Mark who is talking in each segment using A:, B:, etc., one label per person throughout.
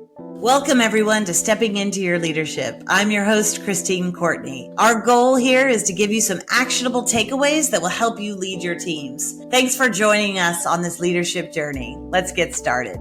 A: Welcome, everyone, to Stepping Into Your Leadership. I'm your host, Christine Courtney. Our goal here is to give you some actionable takeaways that will help you lead your teams. Thanks for joining us on this leadership journey. Let's get started.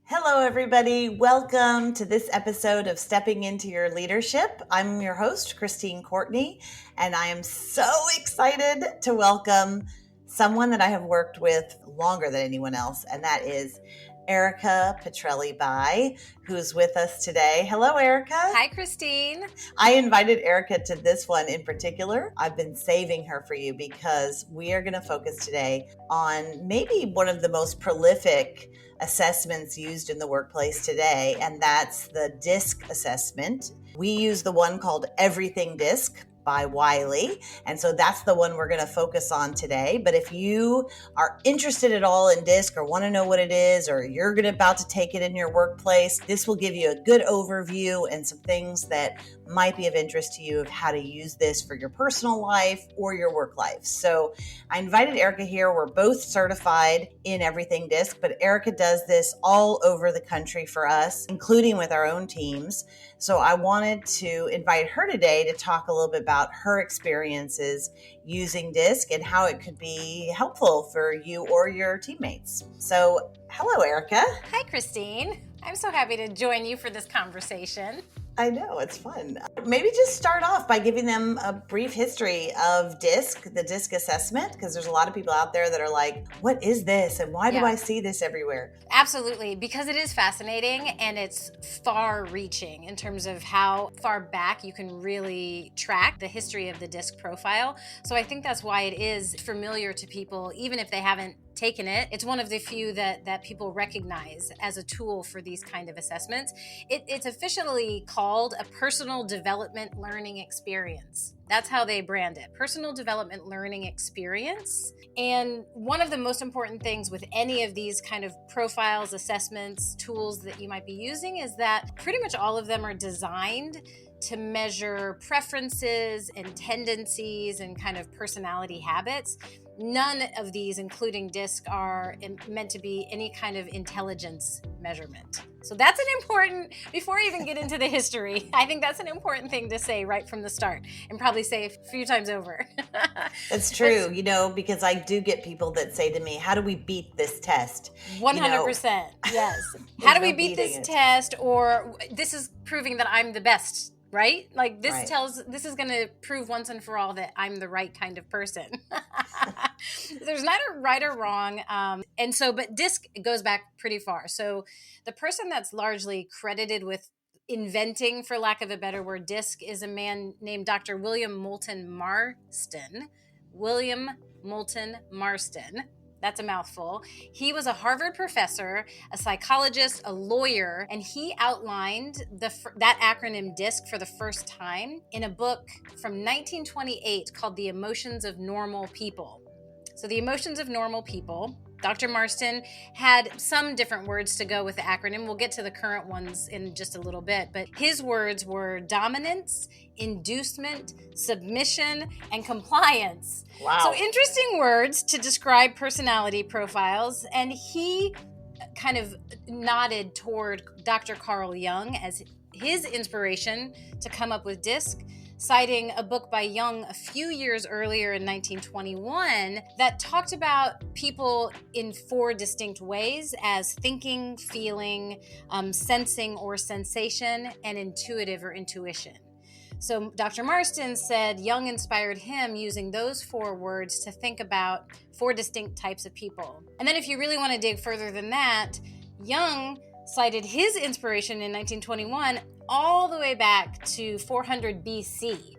A: Hello, everybody. Welcome to this episode of Stepping Into Your Leadership. I'm your host, Christine Courtney, and I am so excited to welcome someone that I have worked with longer than anyone else, and that is Erika Bayh, who's with us today. Hello, Erika.
B: Hi, Christine.
A: I invited Erika to this one in particular. I've been saving her for you because we are going to focus today on maybe one of the most prolific assessments used in the workplace today, and that's the DISC assessment. We use the one called Everything DISC by Wiley. And so that's the one we're going to focus on today. But if you are interested at all in DISC or want to know what it is, or you're about to take it in your workplace, this will give you a good overview and some things that might be of interest to you of how to use this for your personal life or your work life. So I invited Erika here. We're both certified in Everything DISC, but Erika does this all over the country for us, including with our own teams. So I wanted to invite her today to talk a little bit about her experiences using DISC and how it could be helpful for you or your teammates. So hello, Erika.
B: Hi, Christine. I'm so happy to join you for this conversation.
A: I know, it's fun. Maybe just start off by giving them a brief history of DISC, the DISC assessment, because there's a lot of people out there that are like, what is this? And why do I see this everywhere?
B: Absolutely, because it is fascinating and it's far-reaching in terms of how far back you can really track the history of the DISC profile. So I think that's why it is familiar to people, even if they haven't taken it. It's one of the few that people recognize as a tool for these kind of assessments. It's officially called a personal development learning experience. That's how they brand it, personal development learning experience. And one of the most important things with any of these kind of profiles, assessments, tools that you might be using is that pretty much all of them are designed to measure preferences and tendencies and kind of personality habits. None of these, including DISC, are meant to be any kind of intelligence measurement. So that's an important, before I even get into the history, I think that's an important thing to say right from the start and probably say a few times over.
A: That's true, because I do get people that say to me, how do we beat this test?
B: 100%, yes. How do we beat this test? Or this is proving that I'm the best. Right? Like this this is going to prove once and for all that I'm the right kind of person. There's neither right or wrong. But DISC goes back pretty far. So the person that's largely credited with inventing, for lack of a better word, DISC is a man named Dr. William Moulton Marston. William Moulton Marston. That's a mouthful. He was a Harvard professor, a psychologist, a lawyer, and he outlined that acronym DISC for the first time in a book from 1928 called The Emotions of Normal People. So The Emotions of Normal People. Dr. Marston had some different words to go with the acronym. We'll get to the current ones in just a little bit, but his words were dominance, inducement, submission, and compliance.
A: Wow.
B: So interesting words to describe personality profiles. And he kind of nodded toward Dr. Carl Jung as his inspiration to come up with DISC, citing a book by Jung a few years earlier in 1921 that talked about people in four distinct ways as thinking, feeling, sensing or sensation, and intuitive or intuition. So Dr. Marston said Jung inspired him using those four words to think about four distinct types of people. And then if you really want to dig further than that, Jung cited his inspiration in 1921 all the way back to 400 BC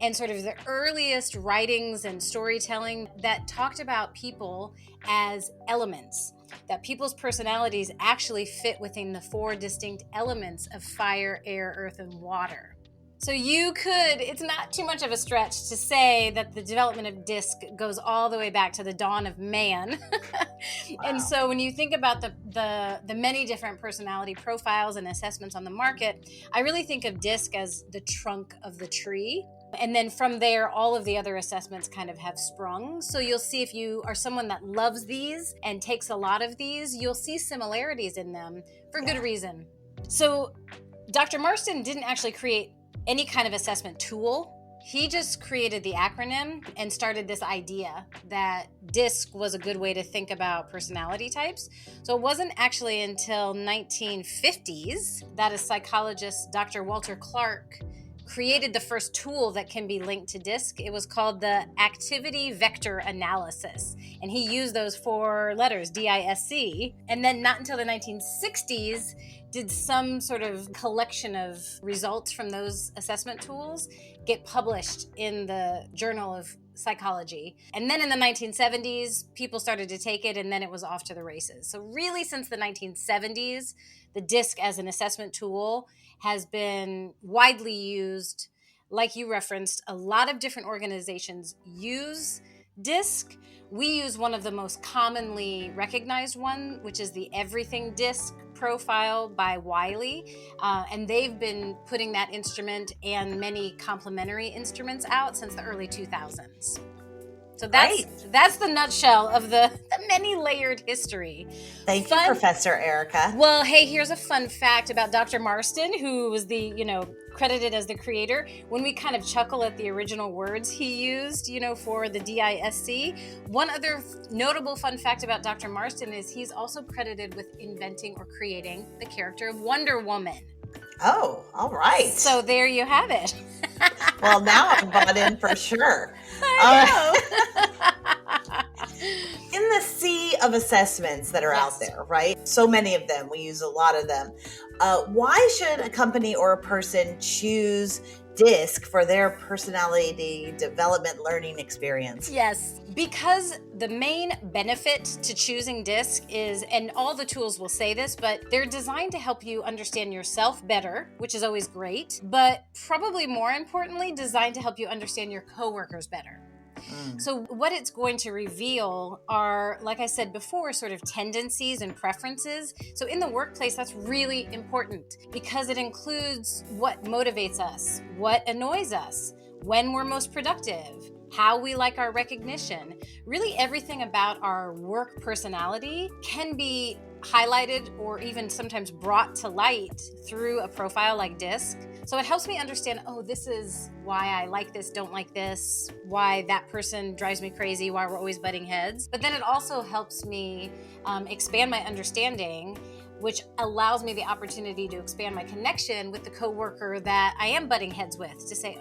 B: and sort of the earliest writings and storytelling that talked about people as elements, that people's personalities actually fit within the four distinct elements of fire, air, earth, and water. So it's not too much of a stretch to say that the development of DISC goes all the way back to the dawn of man. Wow. And so when you think about the many different personality profiles and assessments on the market, I really think of DISC as the trunk of the tree. And then from there, all of the other assessments kind of have sprung. So you'll see if you are someone that loves these and takes a lot of these, you'll see similarities in them for good reason. So Dr. Marston didn't actually create any kind of assessment tool. He just created the acronym and started this idea that DISC was a good way to think about personality types. So it wasn't actually until 1950s that a psychologist, Dr. Walter Clark, created the first tool that can be linked to DISC. It was called the Activity Vector Analysis. And he used those 4 letters, DISC. And then not until the 1960s did some sort of collection of results from those assessment tools get published in the Journal of Psychology. And then in the 1970s, people started to take it, and then it was off to the races. So really, since the 1970s, the DISC as an assessment tool has been widely used. Like you referenced, a lot of different organizations use DISC. We use one of the most commonly recognized one, which is the Everything DISC profile by Wiley. And they've been putting that instrument and many complementary instruments out since the early 2000s. So that's the nutshell of the many layered history.
A: Thank you, Professor Erika.
B: Well, hey, here's a fun fact about Dr. Marston, who was the, credited as the creator. When we kind of chuckle at the original words he used, for the DISC, one other notable fun fact about Dr. Marston is he's also credited with inventing or creating the character of Wonder Woman.
A: Oh, all right.
B: So there you have it.
A: Well, now I'm bought in for sure. In the sea of assessments that are out there, right? So many of them, we use a lot of them. Why should a company or a person choose DISC for their personality development learning experience?
B: Yes, because the main benefit to choosing DISC is, and all the tools will say this, but they're designed to help you understand yourself better, which is always great, but probably more importantly, designed to help you understand your coworkers better. So what it's going to reveal are, like I said before, sort of tendencies and preferences. So in the workplace, that's really important because it includes what motivates us, what annoys us, when we're most productive, how we like our recognition. Really everything about our work personality can be highlighted or even sometimes brought to light through a profile like DISC. So it helps me understand, this is why I like this, don't like this, why that person drives me crazy, why we're always butting heads. But then it also helps me expand my understanding, which allows me the opportunity to expand my connection with the coworker that I am butting heads with, to say,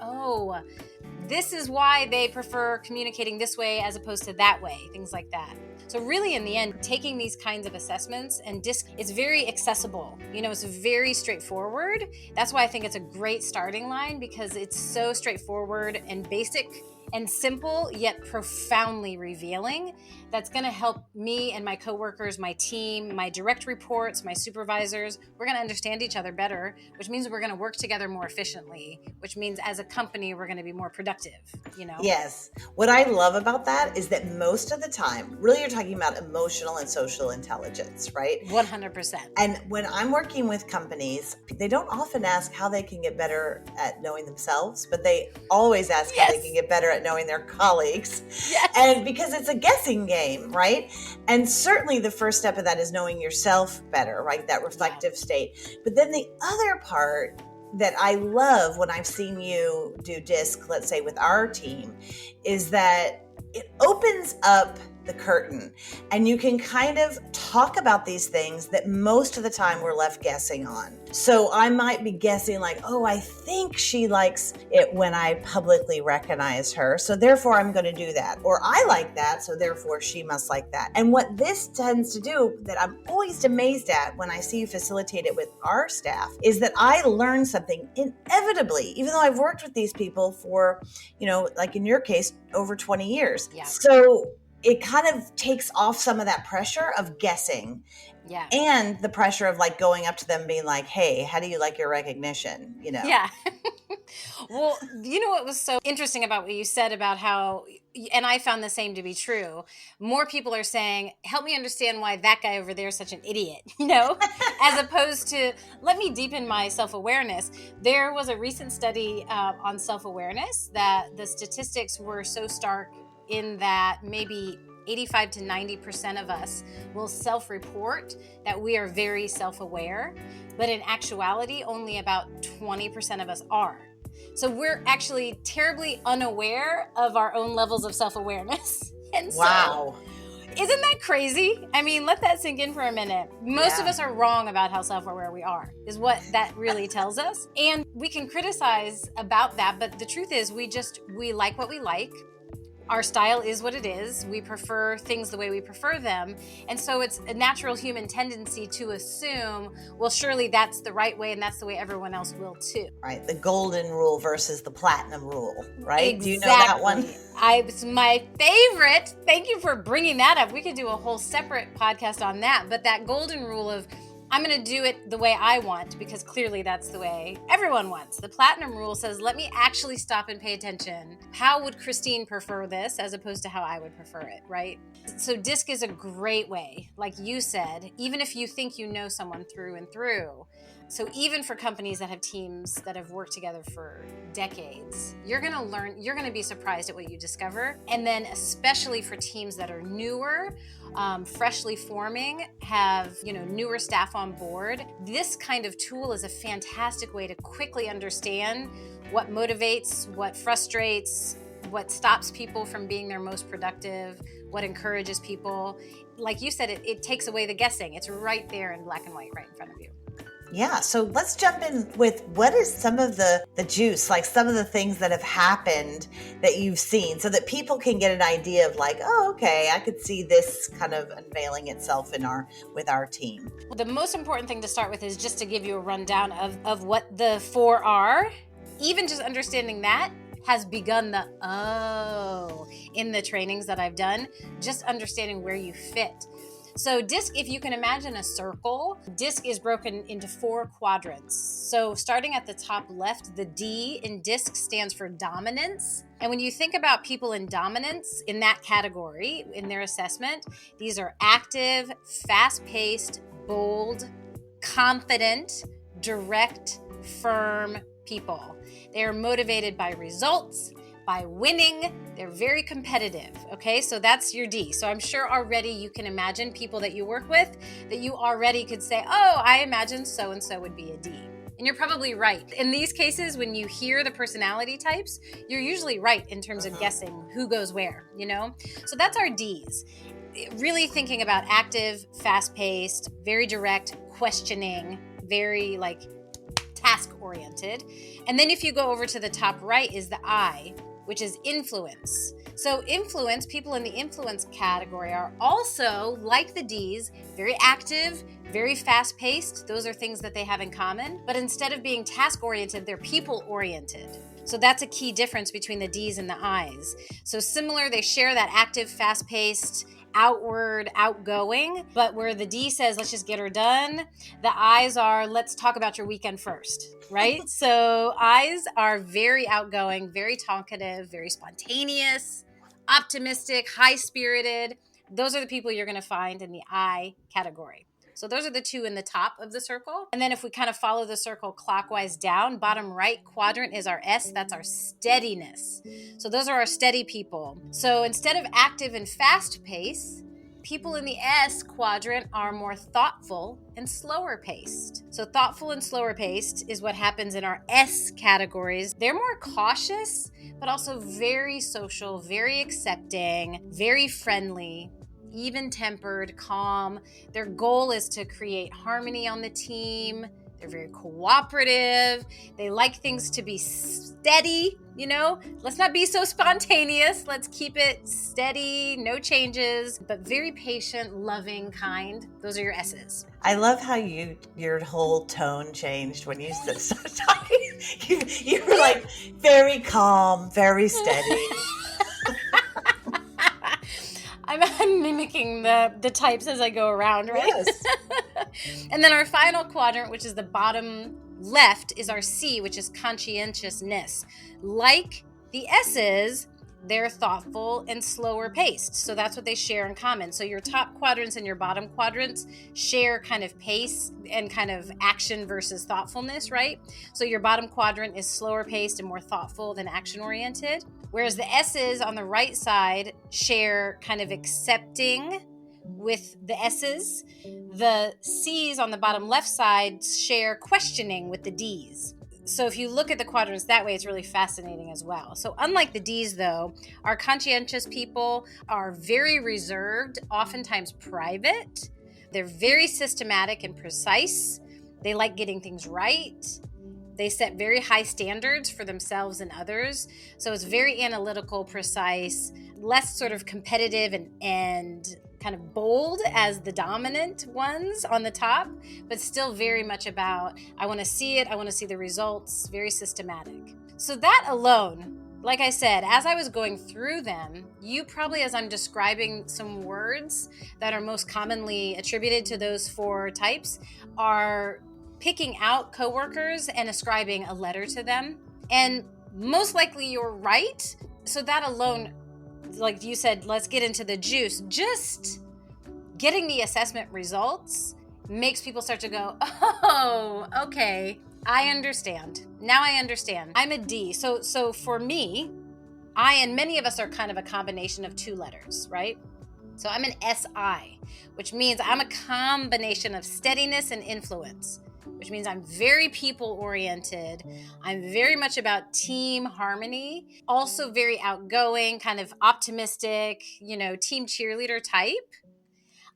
B: this is why they prefer communicating this way as opposed to that way, things like that. So really, in the end, taking these kinds of assessments and DISC is very accessible. It's very straightforward. That's why I think it's a great starting line, because it's so straightforward and basic and simple, yet profoundly revealing. That's going to help me and my coworkers, my team, my direct reports, my supervisors. We're going to understand each other better, which means we're going to work together more efficiently, which means as a company, we're going to be more productive,
A: Yes. What I love about that is that most of the time, really you're talking about emotional and social intelligence, right?
B: 100%.
A: And when I'm working with companies, they don't often ask how they can get better at knowing themselves, but they always ask how they can get better at knowing their colleagues.
B: Yes.
A: And because it's a guessing game, right? And certainly the first step of that is knowing yourself better, right? That reflective state. But then the other part that I love when I've seen you do DISC, let's say with our team, is that it opens up the curtain and you can kind of talk about these things that most of the time we're left guessing on. So I might be guessing like, I think she likes it when I publicly recognize her, so therefore I'm going to do that. Or I like that, so therefore she must like that. And what this tends to do, that I'm always amazed at when I see you facilitate it with our staff, is that I learn something inevitably, even though I've worked with these people for, like in your case, over 20 years.
B: Yeah.
A: So it kind of takes off some of that pressure of guessing.
B: Yeah.
A: And the pressure of like going up to them being like, hey, how do you like your recognition?
B: Yeah. Well, what was so interesting about what you said about how, and I found the same to be true, more people are saying, help me understand why that guy over there is such an idiot, as opposed to, let me deepen my self-awareness. There was a recent study on self-awareness that the statistics were so stark in that maybe 85 to 90% of us will self-report that we are very self-aware, but in actuality, only about 20% of us are. So we're actually terribly unaware of our own levels of self-awareness. And
A: wow.
B: Isn't that crazy? I mean, let that sink in for a minute. Most of us are wrong about how self-aware we are, is what that really tells us. And we can criticize about that, but the truth is we like what we like. Our style is what it is. We prefer things the way we prefer them. And so it's a natural human tendency to assume, well, surely that's the right way and that's the way everyone else will too.
A: Right. The golden rule versus the platinum rule, right?
B: Exactly.
A: Do you know that one?
B: It's my favorite. Thank you for bringing that up. We could do a whole separate podcast on that. But that golden rule of, I'm going to do it the way I want, because clearly that's the way everyone wants. The platinum rule says, let me actually stop and pay attention. How would Christine prefer this as opposed to how I would prefer it, right? So DISC is a great way, like you said, even if you think you know someone through and through. So even for companies that have teams that have worked together for decades, you're going to learn, you're going to be surprised at what you discover. And then especially for teams that are newer, freshly forming, have, newer staff on board, this kind of tool is a fantastic way to quickly understand what motivates, what frustrates, what stops people from being their most productive, what encourages people. Like you said, it takes away the guessing. It's right there in black and white, right in front of you.
A: Yeah, so let's jump in with what is some of the juice, like some of the things that have happened that you've seen, so that people can get an idea of like, oh, okay, I could see this kind of unveiling itself with our team.
B: Well, the most important thing to start with is just to give you a rundown of what the 4 are. Even just understanding that has begun in the trainings that I've done, just understanding where you fit. So DISC, if you can imagine a circle, DISC is broken into 4 quadrants. So starting at the top left, the D in DISC stands for dominance. And when you think about people in dominance in that category, in their assessment, these are active, fast-paced, bold, confident, direct, firm people. They are motivated by results, by winning. They're very competitive. Okay, so that's your D. So I'm sure already you can imagine people that you work with that you already could say, oh, I imagine so-and-so would be a D. And you're probably right. In these cases, when you hear the personality types, you're usually right in terms of guessing who goes where, So that's our Ds. Really thinking about active, fast-paced, very direct, questioning, very task-oriented. And then if you go over to the top right is the I, which is influence. So influence, people in the influence category are also, like the Ds, very active, very fast-paced. Those are things that they have in common. But instead of being task-oriented, they're people-oriented. So that's a key difference between the Ds and the Is. So similar, they share that active, fast-paced, outward, outgoing, but where the D says, let's just get her done, the Is are, let's talk about your weekend first, right? So Is are very outgoing, very talkative, very spontaneous, optimistic, high-spirited. Those are the people you're going to find in the I category. So those are the 2 in the top of the circle. And then if we kind of follow the circle clockwise down, bottom right quadrant is our S, that's our steadiness. So those are our steady people. So instead of active and fast pace, people in the S quadrant are more thoughtful and slower paced. So thoughtful and slower paced is what happens in our S categories. They're more cautious, but also very social, very accepting, very friendly, even-tempered, calm. Their goal is to create harmony on the team. They're very cooperative. They like things to be steady, Let's not be so spontaneous. Let's keep it steady, no changes, but very patient, loving, kind. Those are your S's.
A: I love how your whole tone changed when you started talking. You were like very calm, very steady.
B: I'm mimicking the types as I go around, right?
A: Yes.
B: And then our final quadrant, which is the bottom left, is our C, which is conscientiousness. Like the S's, they're thoughtful and slower paced. So that's what they share in common. So your top quadrants and your bottom quadrants share kind of pace and kind of action versus thoughtfulness, right? So your bottom quadrant is slower paced and more thoughtful than action oriented. Whereas the S's on the right side share kind of accepting with the S's. The C's on the bottom left side share questioning with the D's. So if you look at the quadrants that way, it's really fascinating as well. So unlike the D's, though, our conscientious people are very reserved, oftentimes private. They're very systematic and precise. They like getting things right. They set very high standards for themselves and others. So it's very analytical, precise, less sort of competitive and kind of bold as the dominant ones on the top, but still very much about, I want to see it, I want to see the results, very systematic. So that alone, like I said, as I was going through them, you probably, as I'm describing some words that are most commonly attributed to those 4 types, are picking out coworkers and ascribing a letter to them. And most likely you're right. So that alone, like you said, let's get into the juice. Just getting the assessment results makes people start to go, oh, okay, I understand. Now I understand. I'm a D. So for me, I and many of us are kind of a combination of 2 letters, right? So I'm an SI, which means I'm a combination of steadiness and influence, which means I'm very people-oriented. I'm very much about team harmony, also very outgoing, kind of optimistic, team cheerleader type.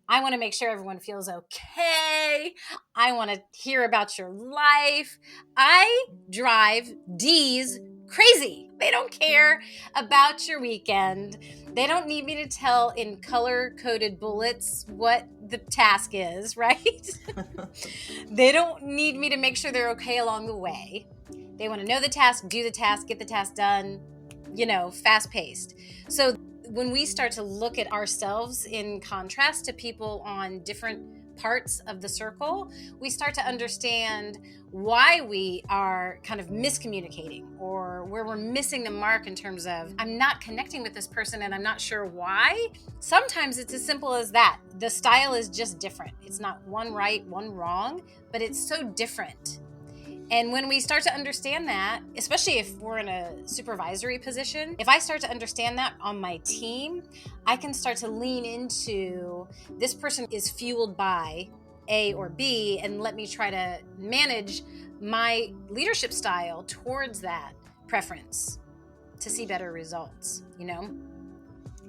B: I want to make sure everyone feels okay. I want to hear about your life. I drive D's crazy. They don't care about your weekend. They don't need me to tell in color-coded bullets what the task is, right? They don't need me to make sure they're okay along the way. They want to know the task, do the task, get the task done, fast-paced. So when we start to look at ourselves in contrast to people on different parts of the circle, we start to understand why we are kind of miscommunicating or where we're missing the mark in terms of, I'm not connecting with this person and I'm not sure why. Sometimes it's as simple as that. The style is just different. It's not one right, one wrong, but it's so different. And when we start to understand that, especially if we're in a supervisory position, if I start to understand that on my team, I can start to lean into this person is fueled by A or B, and let me try to manage my leadership style towards that preference to see better results,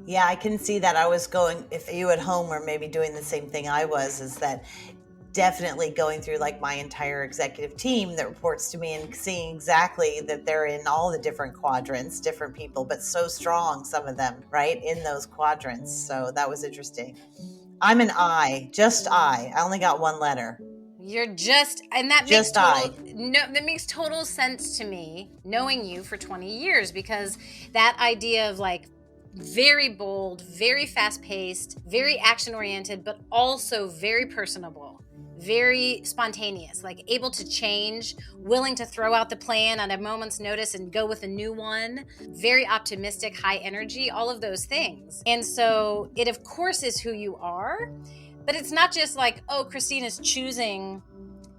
A: Yeah, I can see that. I was going, if you at home were maybe doing the same thing I was, is that definitely going through like my entire executive team that reports to me and seeing exactly that they're in all the different quadrants, different people, but so strong, some of them, right, in those quadrants. So that was interesting. I'm an I, just I. I only got 1 letter.
B: You're just, and that
A: just
B: that makes total sense to me, knowing you for 20 years, because that idea of like very bold, very fast-paced, very action-oriented, but also very personable, very spontaneous, like able to change, willing to throw out the plan at a moment's notice and go with a new one, very optimistic, high energy, all of those things. And so it, of course, is who you are, but it's not just like, oh, Christine is choosing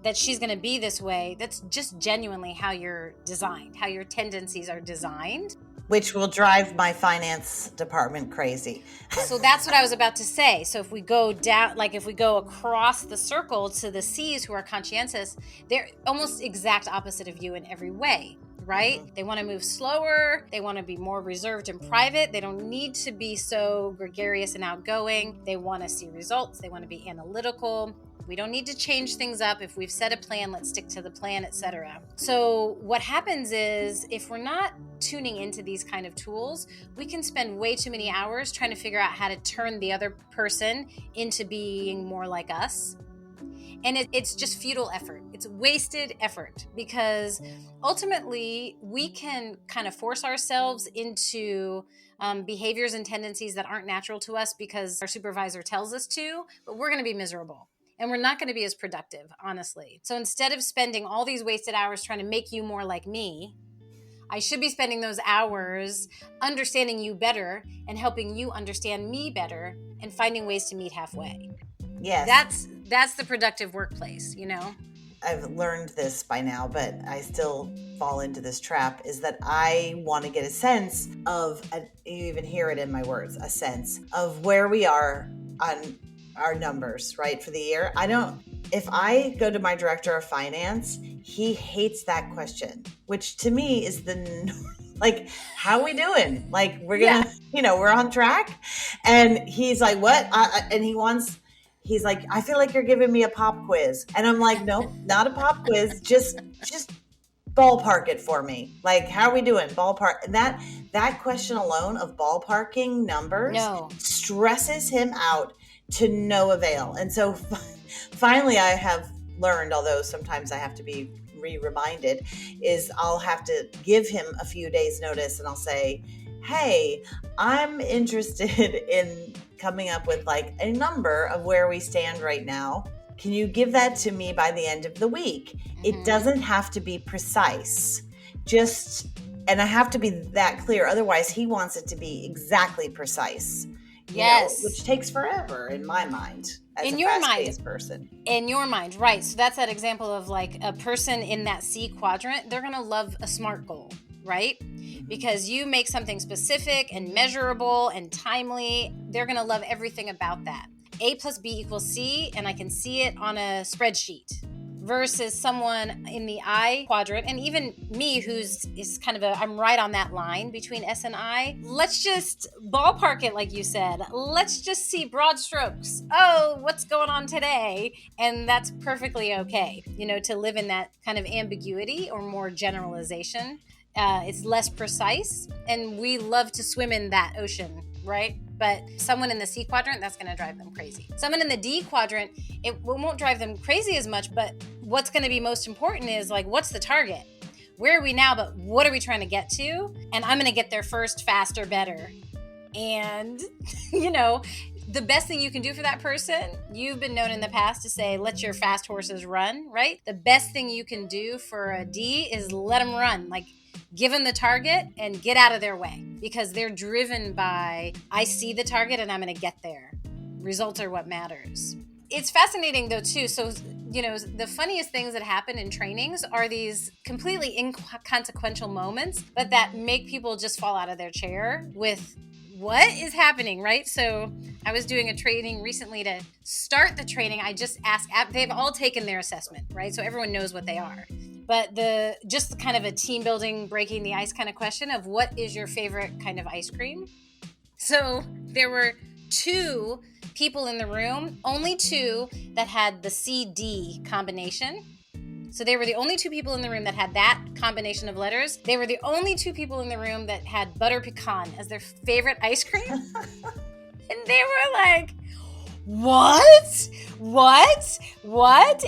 B: that she's going to be this way. That's just genuinely how you're designed, how your tendencies are designed.
A: Which will drive my finance department crazy.
B: So that's what I was about to say. So if we go down, like if we go across the circle to the C's who are conscientious, they're almost exact opposite of you in every way, right? Mm-hmm. They want to move slower. They want to be more reserved and private. They don't need to be so gregarious and outgoing. They want to see results. They want to be analytical. We don't need to change things up. If we've set a plan, let's stick to the plan, etc. So what happens is if we're not tuning into these kind of tools, we can spend way too many hours trying to figure out how to turn the other person into being more like us. And it's just futile effort. It's wasted effort because ultimately we can kind of force ourselves into behaviors and tendencies that aren't natural to us because our supervisor tells us to, but we're going to be miserable. And we're not going to be as productive, honestly. So instead of spending all these wasted hours trying to make you more like me, I should be spending those hours understanding you better and helping you understand me better and finding ways to meet halfway.
A: Yes.
B: That's the productive workplace, you know?
A: I've learned this by now, but I still fall into this trap, is that I want to get a sense of, you even hear it in my words, a sense of where we are on our numbers, right, for the year. If I go to my director of finance, he hates that question, which to me is like, how are we doing? Like, we're going to, we're on track. And he's like, what? He's like, I feel like you're giving me a pop quiz. And I'm like, nope, not a pop quiz. Just ballpark it for me. Like, how are we doing? Ballpark. And that question alone of ballparking numbers stresses him out to no avail. And so finally I have learned, although sometimes I have to be reminded, is I'll have to give him a few days notice and I'll say, hey, I'm interested in coming up with like a number of where we stand right now. Can you give that to me by the end of the week? It doesn't have to be precise. And I have to be that clear. Otherwise, he wants it to be exactly precise. Which takes forever in my mind. As in a your mind, person.
B: In your mind, right. So that's that example of like a person in that C quadrant, they're going to love a SMART goal, right? Because you make something specific and measurable and timely. They're going to love everything about that. A plus B equals C, and I can see it on a spreadsheet. Versus someone in the I quadrant, and even me, is kind of I'm right on that line between S and I. Let's just ballpark it, like you said. Let's just see broad strokes. Oh, what's going on today? And that's perfectly okay, to live in that kind of ambiguity or more generalization. It's less precise, and we love to swim in that ocean, right? But someone in the C quadrant, that's going to drive them crazy. Someone in the D quadrant, it won't drive them crazy as much, but what's going to be most important is like, what's the target? Where are we now, but what are we trying to get to? And I'm going to get there first, faster, better. And, the best thing you can do for that person, you've been known in the past to say, let your fast horses run, right? The best thing you can do for a D is let them run. Like, give them the target and get out of their way, because they're driven by, I see the target and I'm going to get there. Results are what matters. It's fascinating though too. So, the funniest things that happen in trainings are these completely inconsequential moments, but that make people just fall out of their chair with what is happening, right? So I was doing a training recently to start the training. I just asked, they've all taken their assessment, right? So everyone knows what they are. But just kind of a team building, breaking the ice kind of question of what is your favorite kind of ice cream? So there were 2 people in the room, only 2 that had the CD combination. So they were the only 2 people in the room that had that combination of letters. They were the only 2 people in the room that had butter pecan as their favorite ice cream. And they were like, what?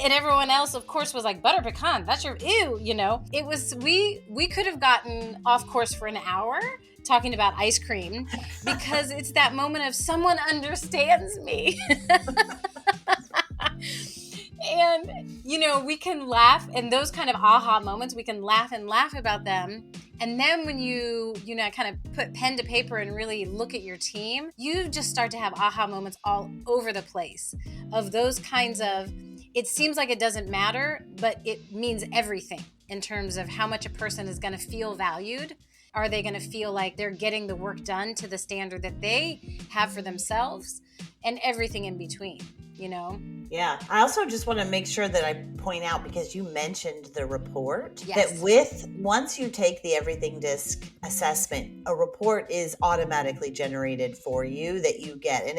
B: And everyone else, of course, was like, butter pecan, that's your ew, It was, we could have gotten off course for an hour talking about ice cream, because it's that moment of someone understands me. And, we can laugh, and those kind of aha moments, we can laugh about them. And then when you kind of put pen to paper and really look at your team, you just start to have aha moments all over the place of those kinds of, it seems like it doesn't matter, but it means everything in terms of how much a person is going to feel valued. Are they going to feel like they're getting the work done to the standard that they have for themselves, and everything in between,
A: Yeah. I also just want to make sure that I point out, because you mentioned the report,
B: yes,
A: that once you take the Everything Disc assessment, a report is automatically generated for you that you get. And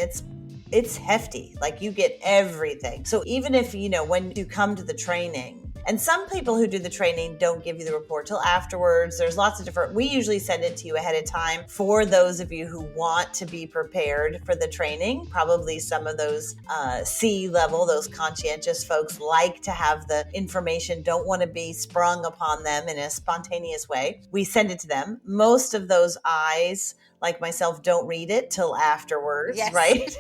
A: it's hefty. Like, you get everything. So even if, when you come to the training, and some people who do the training don't give you the report till afterwards. There's lots of different, we usually send it to you ahead of time for those of you who want to be prepared for the training. Probably some of those C level, those conscientious folks like to have the information, don't want to be sprung upon them in a spontaneous way. We send it to them. Most of those I's, like myself, don't read it till afterwards, yes, right?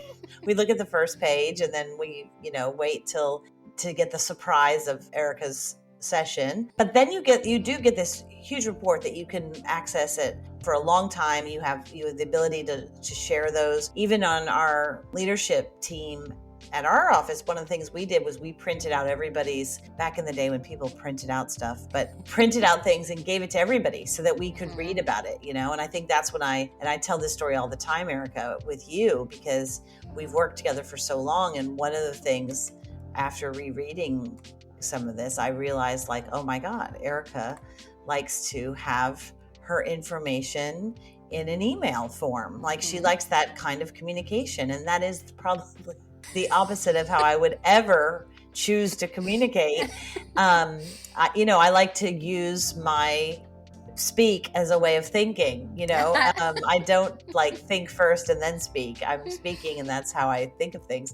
A: We look at the first page and then we, wait to get the surprise of Erika's session, but then you do get this huge report that you can access it for a long time. You have the ability to share those. Even on our leadership team at our office, one of the things we did was we printed out everybody's, back in the day when people printed out stuff, but printed out things and gave it to everybody so that we could read about it, and I think that's when I tell this story all the time, Erika, with you, because we've worked together for so long. And one of the things, after rereading some of this, I realized, like, oh my God, Erika likes to have her information in an email form. Like, she likes that kind of communication. And that is probably the opposite of how I would ever choose to communicate. I like to use my speak as a way of thinking, I don't like think first and then speak. I'm speaking, and that's how I think of things.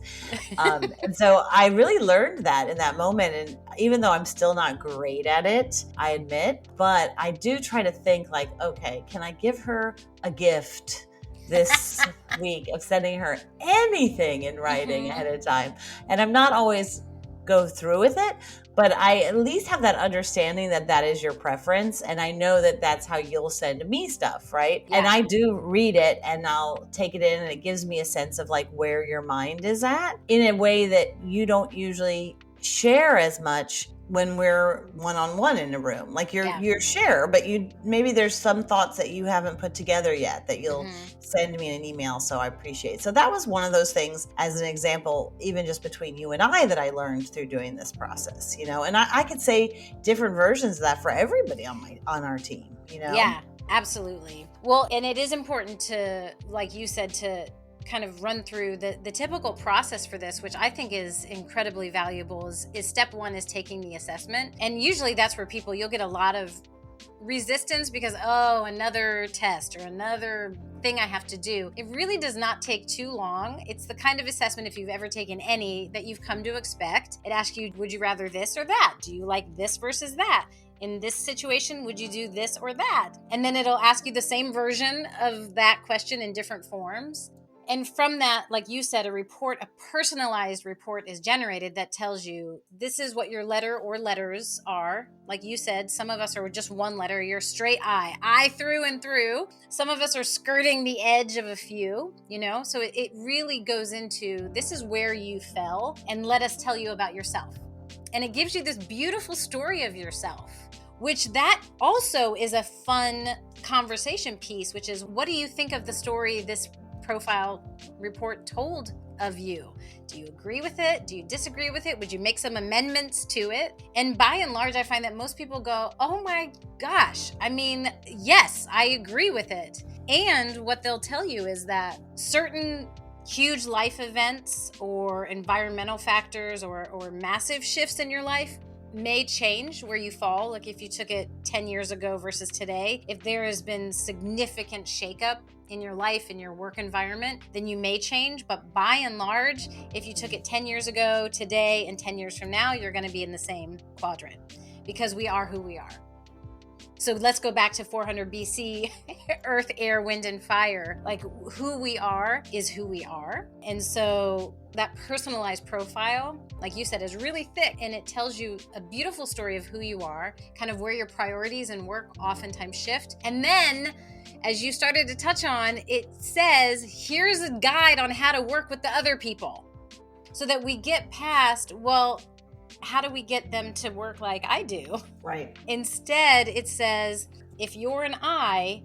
A: And so I really learned that in that moment. And even though I'm still not great at it, I admit, but I do try to think like, okay, can I give her a gift this week of sending her anything in writing ahead of time? And I'm not always go through with it, but I at least have that understanding that is your preference. And I know that that's how you'll send me stuff, right? Yeah. And I do read it and I'll take it in, and it gives me a sense of like where your mind is at in a way that you don't usually share as much when we're one-on-one in a room. Like you're share, but maybe there's some thoughts that you haven't put together yet that you'll send me in an email. So I appreciate it. So that was one of those things, as an example, even just between you and I, that I learned through doing this process, and I could say different versions of that for everybody on our team,
B: Yeah, absolutely. Well, and it is important to, like you said, to kind of run through the typical process for this, which I think is incredibly valuable, is step one is taking the assessment. And usually that's where you'll get a lot of resistance because, another test or another thing I have to do. It really does not take too long. It's the kind of assessment, if you've ever taken any, that you've come to expect. It asks you, would you rather this or that? Do you like this versus that? In this situation, would you do this or that? And then it'll ask you the same version of that question in different forms. And from that, like you said, a personalized report is generated that tells you this is what your letter or letters are. Like you said, some of us are just one letter. You're straight I through and through. Some of us are skirting the edge of a few, so it really goes into, this is where you fell, and let us tell you about yourself. And it gives you this beautiful story of yourself, which that also is a fun conversation piece, which is, what do you think of the story this profile report told of you? Do you agree with it? Do you disagree with it? Would you make some amendments to it? And by and large, I find that most people go, oh my gosh, yes, I agree with it. And what they'll tell you is that certain huge life events or environmental factors or massive shifts in your life may change where you fall. Like if you took it 10 years ago versus today, if there has been significant shakeup in your life, in your work environment, then you may change. But by and large, if you took it 10 years ago, today, and 10 years from now, you're going to be in the same quadrant, because we are who we are. So let's go back to 400 BC, earth, air, wind, and fire. Like, who we are is who we are. And so that personalized profile, like you said, is really thick, and it tells you a beautiful story of who you are, kind of where your priorities and work oftentimes shift. And then, as you started to touch on, it says, here's a guide on how to work with the other people, so that we get past, well, how do we get them to work like I do?
A: Right.
B: Instead, it says, if you're an I,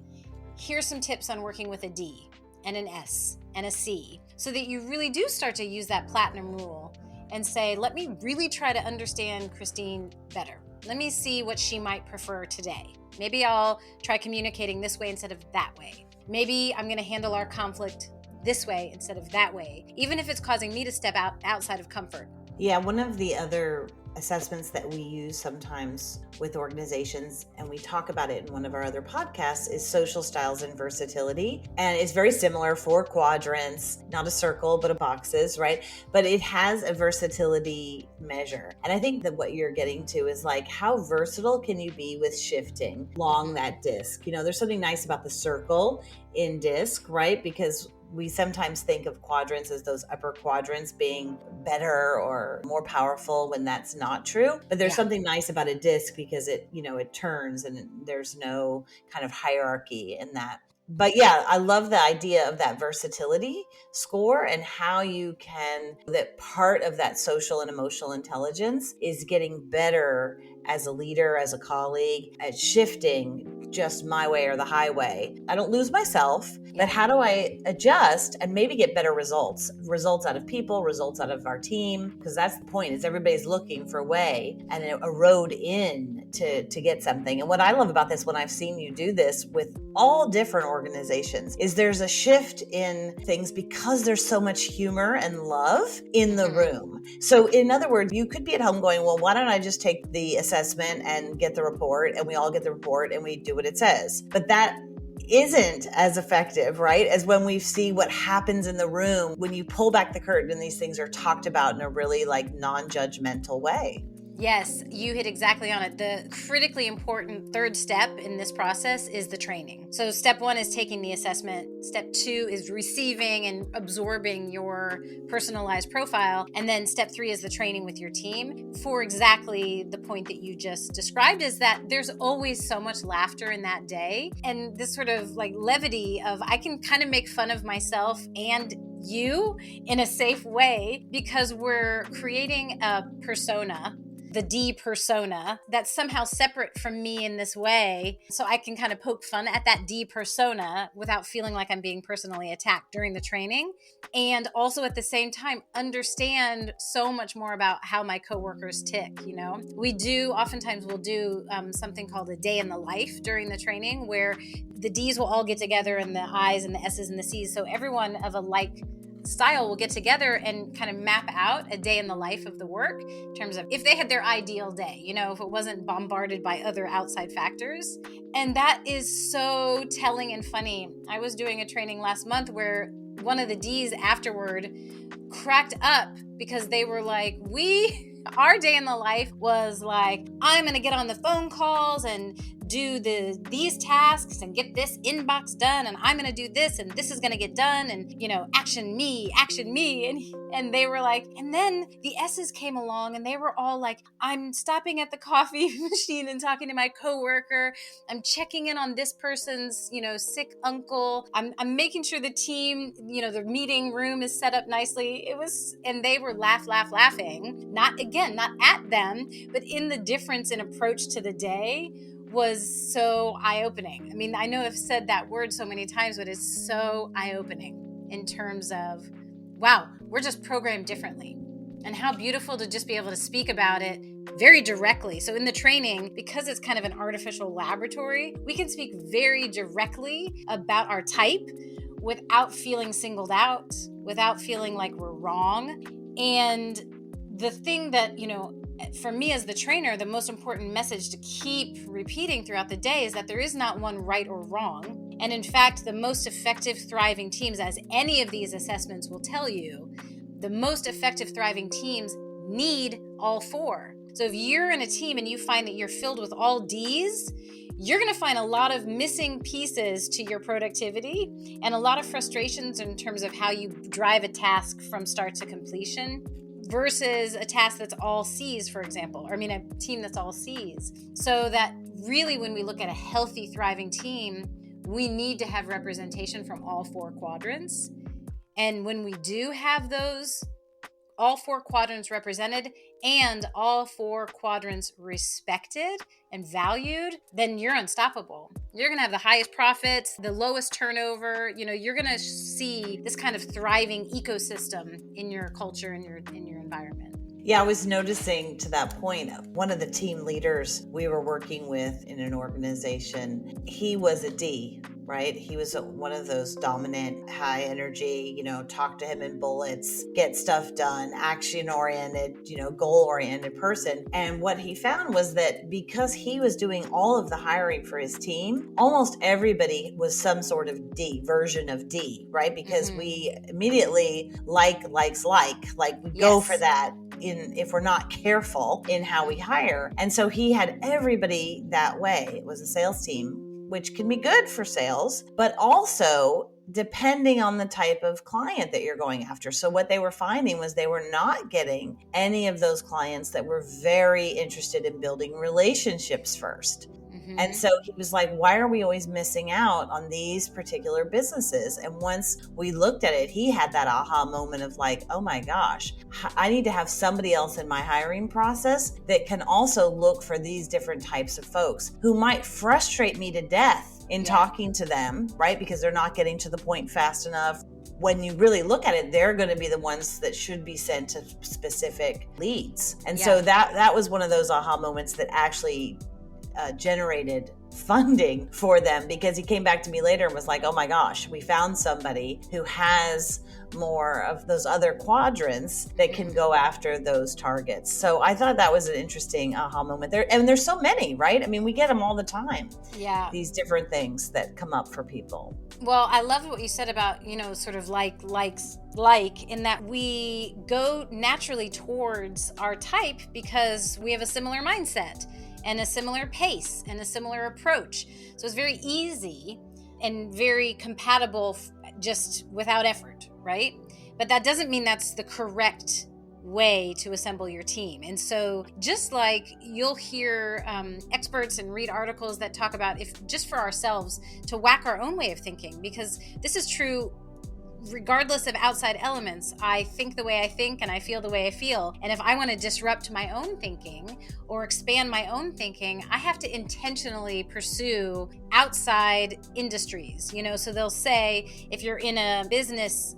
B: here's some tips on working with a D and an S and a C, so that you really do start to use that platinum rule and say, let me really try to understand Christine better. Let me see what she might prefer today. Maybe I'll try communicating this way instead of that way. Maybe I'm going to handle our conflict this way instead of that way, even if it's causing me to step outside of comfort.
A: Yeah, one of the other assessments that we use sometimes with organizations, and we talk about it in one of our other podcasts, is social styles and versatility. And it's very similar for quadrants, not a circle, but a boxes, right? But it has a versatility measure. And I think that what you're getting to is like, how versatile can you be with shifting along that disc? There's something nice about the circle in disc, right? Because We sometimes think of quadrants as those upper quadrants being better or more powerful when that's not true. But there's something nice about a disc because it turns and there's no kind of hierarchy in that. But yeah, I love the idea of that versatility score and how that part of that social and emotional intelligence is getting better as a leader, as a colleague, at shifting just my way or the highway. I don't lose myself, but how do I adjust and maybe get better results out of people, results out of our team? Because that's the point, is everybody's looking for a way and a road in to get something. And what I love about this, when I've seen you do this with all different organizations, is there's a shift in things because there's so much humor and love in the room. So in other words, you could be at home going, well, why don't I just take the assessment and get the report, and we all get the report and we do what it says. But that isn't as effective, right? As when we see what happens in the room when you pull back the curtain and these things are talked about in a really non-judgmental way.
B: Yes, you hit exactly on it. The critically important third step in this process is the training. So step 1 is taking the assessment. Step 2 is receiving and absorbing your personalized profile. And then step 3 is the training with your team for exactly the point that you just described, is that there's always so much laughter in that day. And this sort of levity of, I can kind of make fun of myself and you in a safe way, because we're creating a persona, the D persona, that's somehow separate from me in this way. So I can kind of poke fun at that D persona without feeling like I'm being personally attacked during the training. And also at the same time, understand so much more about how my coworkers tick. Oftentimes we'll do something called a day in the life during the training, where the Ds will all get together and the Is and the S's and the C's. So everyone of a like style will get together and kind of map out a day in the life of the work in terms of if they had their ideal day, if it wasn't bombarded by other outside factors. And that is so telling and funny. I was doing a training last month where one of the Ds afterward cracked up because they were like, our day in the life was like, I'm going to get on the phone calls and do these tasks and get this inbox done, and I'm going to do this, and this is going to get done, and action me, and they were like, and then the S's came along and they were all like, I'm stopping at the coffee machine and talking to my coworker, I'm checking in on this person's sick uncle, I'm making sure the team, the meeting room is set up nicely. And they were laughing, not at them, but in the difference in approach to the day was so eye-opening. I mean, I know I've said that word so many times, but it's so eye-opening in terms of, wow, we're just programmed differently. And how beautiful to just be able to speak about it very directly. So in the training, because it's kind of an artificial laboratory, we can speak very directly about our type without feeling singled out, without feeling like we're wrong. And the thing that, for me as the trainer, the most important message to keep repeating throughout the day is that there is not one right or wrong. And in fact, the most effective thriving teams, as any of these assessments will tell you, the most effective thriving teams need all 4. So if you're in a team and you find that you're filled with all Ds, you're going to find a lot of missing pieces to your productivity and a lot of frustrations in terms of how you drive a task from start to completion, versus a task that's all C's, for example, a team that's all C's. So that really, when we look at a healthy, thriving team, we need to have representation from all 4 quadrants. And when we do have those, all 4 quadrants represented and all 4 quadrants respected and valued, then you're unstoppable. You're going to have the highest profits, the lowest turnover. You're going to see this kind of thriving ecosystem in your culture and in your environment.
A: Yeah, I was noticing to that point, one of the team leaders we were working with in an organization, he was a D, right? He was one of those dominant, high energy, talk to him in bullets, get stuff done, action-oriented, goal-oriented person. And what he found was that because he was doing all of the hiring for his team, almost everybody was some sort of D, version of D, right? Because we immediately likes we go for that if we're not careful in how we hire. And so he had everybody that way. It was a sales team, which can be good for sales, but also depending on the type of client that you're going after. So what they were finding was they were not getting any of those clients that were very interested in building relationships first. And so he was like, why are we always missing out on these particular businesses? And once we looked at it, he had that aha moment of like, oh my gosh, I need to have somebody else in my hiring process that can also look for these different types of folks who might frustrate me to death in talking to them, right? Because they're not getting to the point fast enough. When you really look at it, they're going to be the ones that should be sent to specific leads. And so that was one of those aha moments that actually generated funding for them, because he came back to me later and was like, oh my gosh, we found somebody who has more of those other quadrants that can go after those targets. So I thought that was an interesting aha moment there. And there's so many, right? I mean, we get them all the time. Yeah. These different things that come up for people.
B: Well, I love what you said about, sort of like in that we go naturally towards our type because we have a similar mindset and a similar pace and a similar approach. So it's very easy and very compatible just without effort, right? But that doesn't mean that's the correct way to assemble your team. And so just like you'll hear experts and read articles that talk about, if just for ourselves, to whack our own way of thinking, because this is true regardless of outside elements. I think the way I think and I feel the way I feel. And if I want to disrupt my own thinking or expand my own thinking, I have to intentionally pursue outside industries. So they'll say, if you're in a business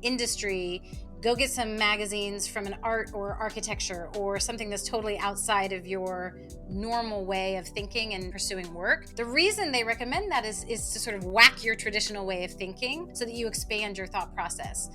B: industry, go get some magazines from an art or architecture or something that's totally outside of your normal way of thinking and pursuing work. The reason they recommend that is to sort of whack your traditional way of thinking so that you expand your thought process.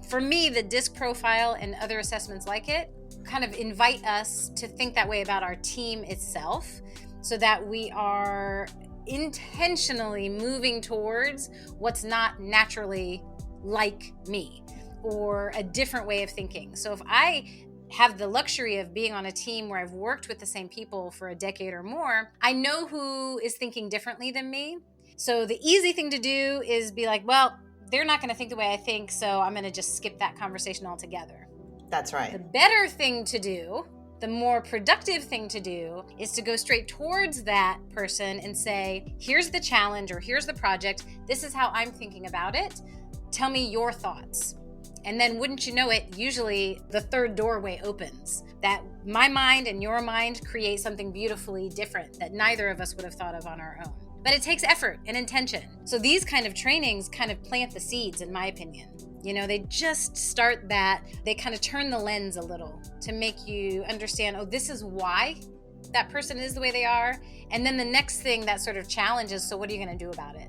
B: For me, the DISC profile and other assessments like it kind of invite us to think that way about our team itself, so that we are intentionally moving towards what's not naturally like me, or a different way of thinking. So if I have the luxury of being on a team where I've worked with the same people for a decade or more, I know who is thinking differently than me. So the easy thing to do is be like, well, they're not going to think the way I think, so I'm going to just skip that conversation altogether.
A: That's right.
B: The better thing to do, the more productive thing to do, is to go straight towards that person and say, here's the challenge or here's the project. This is how I'm thinking about it. Tell me your thoughts. And then wouldn't you know it, usually the third doorway opens. That my mind and your mind create something beautifully different that neither of us would have thought of on our own. But it takes effort and intention. So these kind of trainings kind of plant the seeds, in my opinion. They just start that. They kind of turn the lens a little to make you understand, oh, this is why that person is the way they are. And then the next thing that sort of challenges, so what are you going to do about it?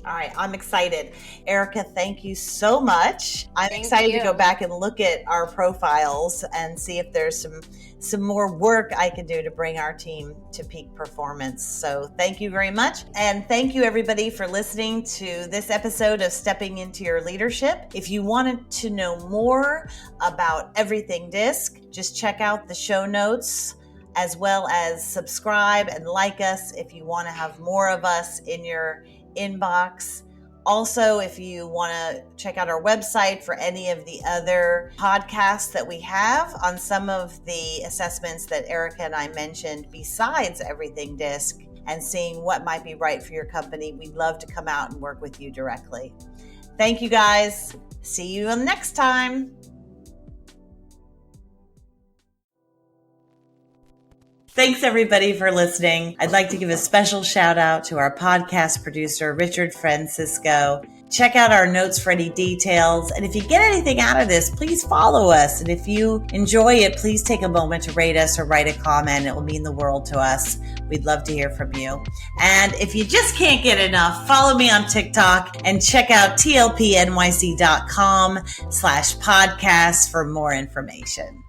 A: All right, I'm excited. Erika, thank you so much. I'm excited to go back and look at our profiles and see if there's some more work I can do to bring our team to peak performance. So thank you very much. And thank you everybody for listening to this episode of Stepping Into Your Leadership. If you wanted to know more about everything DISC, just check out the show notes, as well as subscribe and like us if you want to have more of us in your inbox. Also, if you want to check out our website for any of the other podcasts that we have on some of the assessments that Erika and I mentioned besides everything DISC, and seeing what might be right for your company, we'd love to come out and work with you directly. Thank you guys. See you next time. Thanks everybody for listening. I'd like to give a special shout out to our podcast producer, Richard Francisco. Check out our notes for any details. And if you get anything out of this, please follow us. And if you enjoy it, please take a moment to rate us or write a comment. It will mean the world to us. We'd love to hear from you. And if you just can't get enough, follow me on TikTok and check out tlpnyc.com/podcast for more information.